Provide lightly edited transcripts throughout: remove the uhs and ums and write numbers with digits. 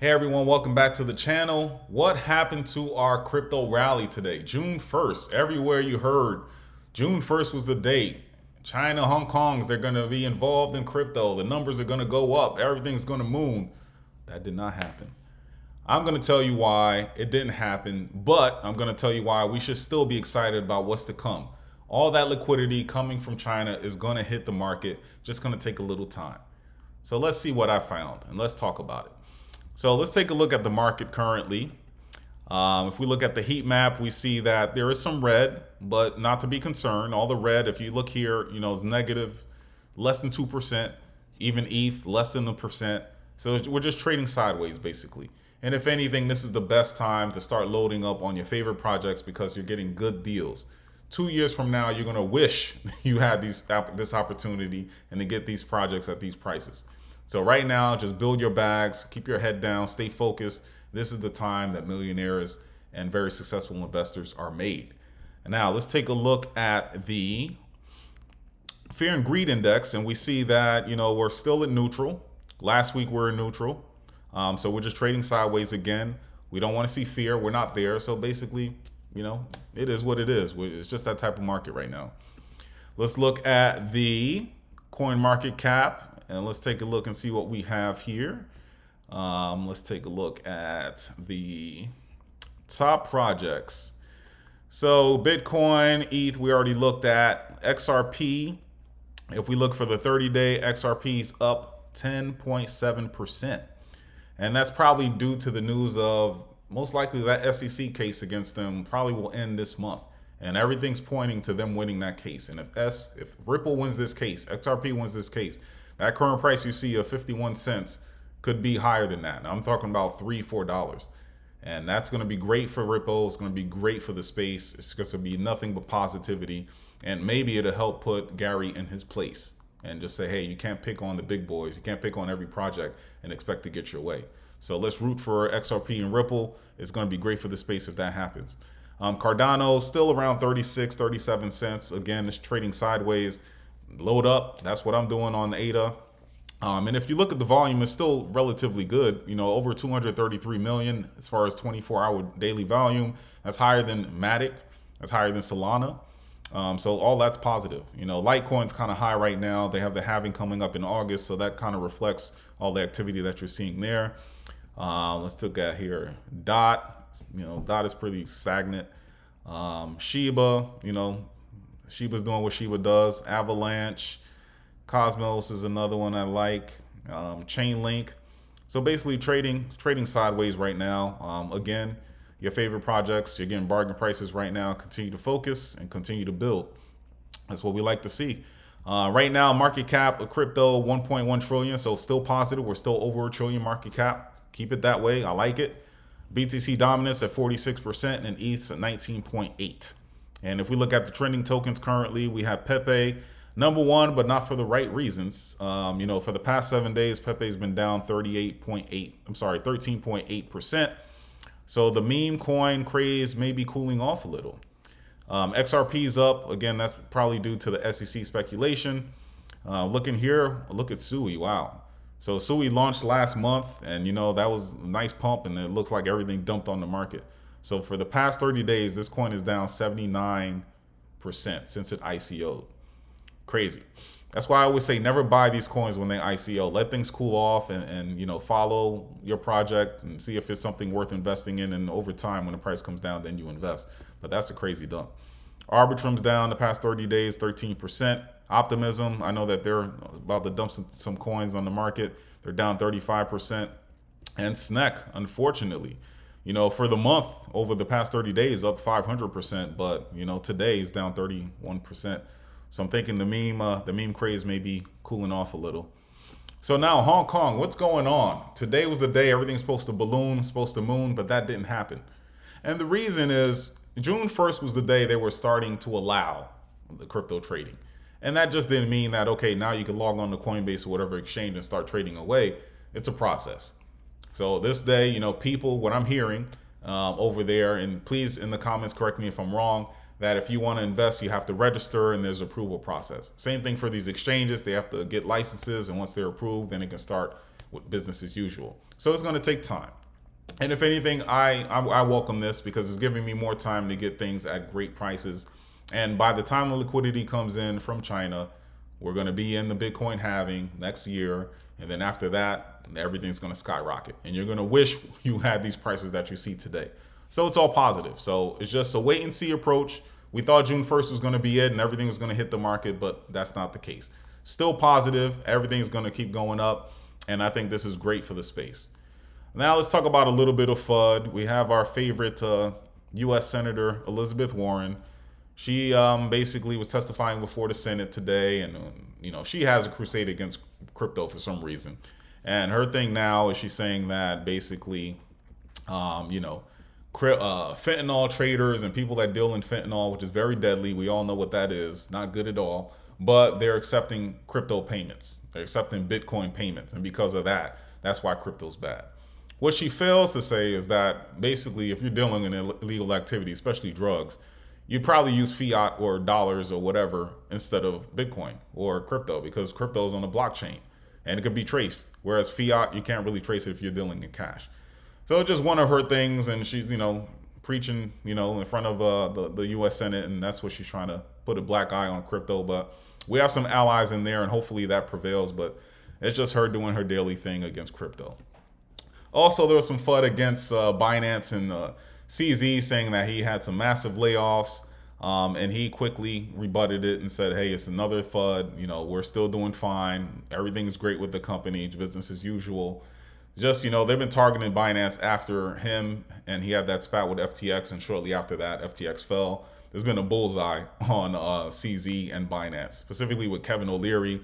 Hey everyone, welcome back to the channel. What happened to our crypto rally today? June 1st, everywhere you heard, June 1st was the date. China, Hong Kong's, they're going to be involved in crypto. The numbers are going to go up. Everything's going to moon. That did not happen. I'm going to tell you why it didn't happen, but I'm going to tell you why we should still be excited about what's to come. All that liquidity coming from China is going to hit the market, just going to take a little time. So let's see what I found and let's talk about it. So let's take a look at the market currently. If we look at the heat map, we see that there is some red, but not to be concerned. All the red, if you look here, is negative, less than 2%, even ETH, less than 1%. So we're just trading sideways basically. And if anything, this is the best time to start loading up on your favorite projects because you're getting good deals. 2 years from now, you're gonna wish you had this opportunity and to get these projects at these prices. So right now, just build your bags, keep your head down, stay focused. This is the time that millionaires and very successful investors are made. And now let's take a look at the fear and greed index, and we see that we're still at neutral. Last week we were in neutral, so we're just trading sideways again. We don't want to see fear. We're not there. So basically, it is what it is. It's just that type of market right now. Let's look at the coin market cap. And let's take a look and see what we have here. Let's take a look at the top projects. So Bitcoin, ETH, we already looked at. XRP, if we look for the 30-day, XRP is up 10.7%. And that's probably due to the news of most likely that SEC case against them probably will end this month. And everything's pointing to them winning that case. And if Ripple wins this case, XRP wins this case, that current price you see of 51 cents could be higher than that. Now I'm talking about $3, $4. And that's going to be great for Ripple. It's going to be great for the space. It's going to be nothing but positivity. And maybe it'll help put Gary in his place and just say, hey, you can't pick on the big boys. You can't pick on every project and expect to get your way. So let's root for XRP and Ripple. It's going to be great for the space if that happens. Cardano still around 36, 37 cents. Again, it's trading sideways. Load up. That's what I'm doing on ADA. And if you look at the volume, it's still relatively good. Over 233 million as far as 24-hour daily volume. That's higher than Matic. That's higher than Solana. So all that's positive. Litecoin's kind of high right now. They have the halving coming up in August, so that kind of reflects all the activity that you're seeing there. Let's look at here. DOT. DOT is pretty stagnant. Shiba. Shiba's doing what Shiba does. Avalanche, Cosmos is another one I like. Chainlink. So basically trading sideways right now. Again, your favorite projects, you're getting bargain prices right now. Continue to focus and continue to build. That's what we like to see. Right now, market cap of crypto 1.1 trillion. So still positive. We're still over a trillion market cap. Keep it that way. I like it. BTC dominance at 46% and ETH at 19.8. And if we look at the trending tokens currently, we have Pepe number one, but not for the right reasons. For the past 7 days, Pepe's been down 13.8%. So the meme coin craze may be cooling off a little. XRP's up. Again, that's probably due to the SEC speculation. Looking here, look at Sui. Wow. So Sui launched last month, and that was a nice pump, and it looks like everything dumped on the market. So for the past 30 days, this coin is down 79% since it ICO'd. Crazy. That's why I always say never buy these coins when they ICO. Let things cool off and follow your project and see if it's something worth investing in. And over time, when the price comes down, then you invest. But that's a crazy dump. Arbitrum's down the past 30 days, 13%. Optimism, I know that they're about to dump some coins on the market. They're down 35%. And SNEC, unfortunately, for the month over the past 30 days, up 500%, but today is down 31%. So I'm thinking the meme craze may be cooling off a little. So now Hong Kong, what's going on? Today was the day everything's supposed to balloon, supposed to moon, but that didn't happen. And the reason is June 1st was the day they were starting to allow the crypto trading. And that just didn't mean that, okay, now you can log on to Coinbase or whatever exchange and start trading away. It's a process. So this day, people, what I'm hearing over there, and please in the comments correct me if I'm wrong, that if you want to invest, you have to register and there's an approval process. Same thing for these exchanges. They have to get licenses, and once they're approved, then it can start with business as usual. So it's going to take time. And if anything, I welcome this because it's giving me more time to get things at great prices. And by the time the liquidity comes in from China, we're going to be in the Bitcoin halving next year. And then after that, everything's going to skyrocket. And you're going to wish you had these prices that you see today. So it's all positive. So it's just a wait and see approach. We thought June 1st was going to be it and everything was going to hit the market, but that's not the case. Still positive. Everything's going to keep going up. And I think this is great for the space. Now let's talk about a little bit of FUD. We have our favorite U.S. Senator Elizabeth Warren. She basically was testifying before the Senate today, and she has a crusade against crypto for some reason. And her thing now is she's saying that basically, fentanyl traders and people that deal in fentanyl, which is very deadly. We all know what that is. Not good at all. But they're accepting crypto payments. They're accepting Bitcoin payments. And because of that, that's why crypto's bad. What she fails to say is that basically if you're dealing in illegal activity, especially drugs, you'd probably use fiat or dollars or whatever instead of Bitcoin or crypto because crypto is on a blockchain and it could be traced. Whereas fiat, you can't really trace it if you're dealing in cash. So just one of her things, and she's, preaching, in front of the U.S. Senate, and that's what she's trying to put a black eye on crypto. But we have some allies in there, and hopefully that prevails. But it's just her doing her daily thing against crypto. Also, there was some FUD against Binance and CZ saying that he had some massive layoffs, and he quickly rebutted it and said, hey, it's another FUD. We're still doing fine. Everything's great with the company, business as usual. Just, they've been targeting Binance after him, and he had that spat with FTX, and shortly after that, FTX fell. There's been a bullseye on CZ and Binance, specifically with Kevin O'Leary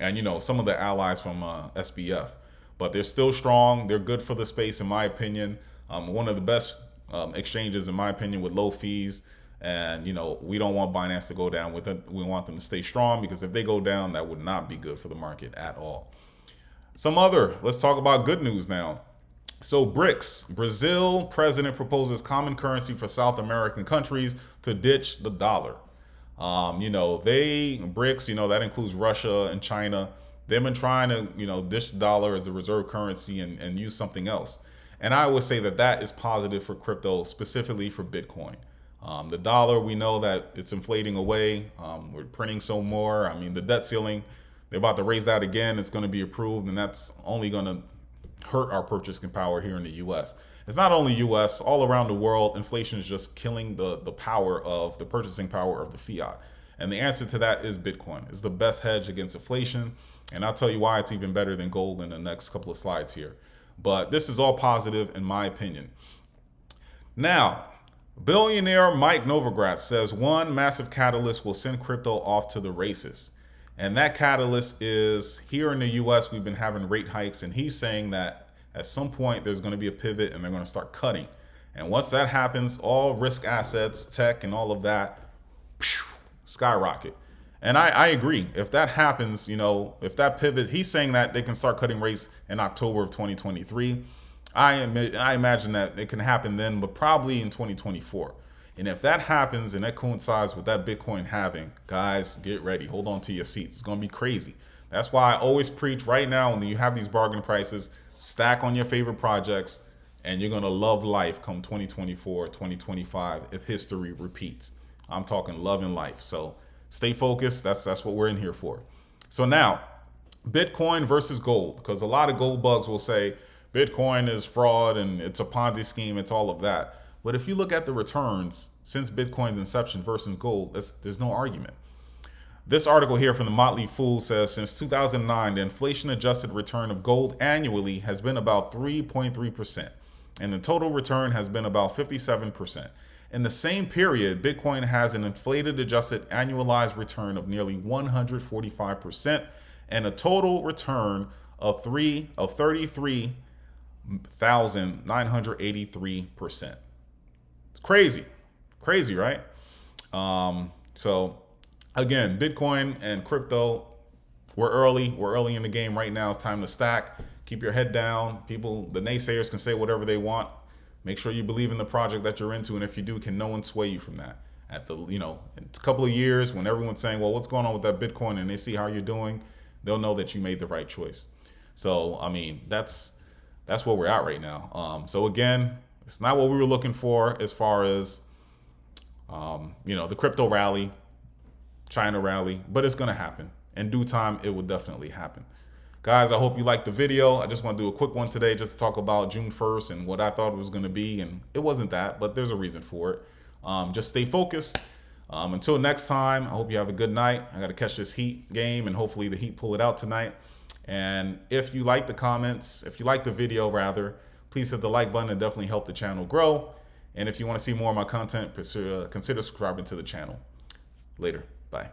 and, some of the allies from SBF. But they're still strong. They're good for the space, in my opinion. One of the best exchanges, in my opinion, with low fees. And, we don't want Binance to go down with it. We want them to stay strong because if they go down, that would not be good for the market at all. Let's talk about good news now. So BRICS, Brazil president proposes common currency for South American countries to ditch the dollar. BRICS, that includes Russia and China. They've been trying to, ditch the dollar as the reserve currency and use something else. And I would say that is positive for crypto, specifically for Bitcoin. The dollar, we know that it's inflating away. We're printing some more. The debt ceiling, they're about to raise that again. It's going to be approved, and that's only going to hurt our purchasing power here in the U.S. It's not only U.S., all around the world, inflation is just killing the purchasing power of the fiat. And the answer to that is Bitcoin. It's the best hedge against inflation. And I'll tell you why it's even better than gold in the next couple of slides here. But this is all positive in my opinion. Now, billionaire Mike Novogratz says one massive catalyst will send crypto off to the races. And that catalyst is here in the US, we've been having rate hikes. And he's saying that at some point there's going to be a pivot and they're going to start cutting. And once that happens, all risk assets, tech, and all of that skyrocket. And I agree. If that happens, if that pivot, he's saying that they can start cutting rates in October of 2023. I imagine that it can happen then, but probably in 2024. And if that happens and that coincides with that Bitcoin halving, guys, get ready. Hold on to your seats. It's going to be crazy. That's why I always preach right now when you have these bargain prices, stack on your favorite projects, and you're going to love life come 2024, 2025 if history repeats. I'm talking love and life. So stay focused. That's what we're in here for. So now, Bitcoin versus gold, because a lot of gold bugs will say Bitcoin is fraud and it's a Ponzi scheme. It's all of that. But if you look at the returns since Bitcoin's inception versus gold, there's no argument. This article here from the Motley Fool says since 2009, the inflation-adjusted return of gold annually has been about 3.3%, and the total return has been about 57%. In the same period, Bitcoin has an inflated adjusted annualized return of nearly 145% and a total return of 33,983%. It's crazy, right? So again, Bitcoin and crypto, we're early in the game right now. It's time to stack. Keep your head down. The naysayers can say whatever they want. Make sure you believe in the project that you're into, and if you do, can no one sway you from that? In a couple of years, when everyone's saying, well, what's going on with that Bitcoin, and they see how you're doing, they'll know that you made the right choice. So, that's that's where we're at right now. So again, it's not what we were looking for as far as the crypto rally, China rally, but it's going to happen. In due time, it will definitely happen. Guys, I hope you liked the video. I just want to do a quick one today just to talk about June 1st and what I thought it was going to be. And it wasn't that, but there's a reason for it. Just stay focused. Until next time, I hope you have a good night. I got to catch this Heat game, and hopefully the Heat pull it out tonight. And if you like the comments, if you like the video rather, please hit the like button. It definitely help the channel grow. And if you want to see more of my content, consider subscribing to the channel. Later. Bye.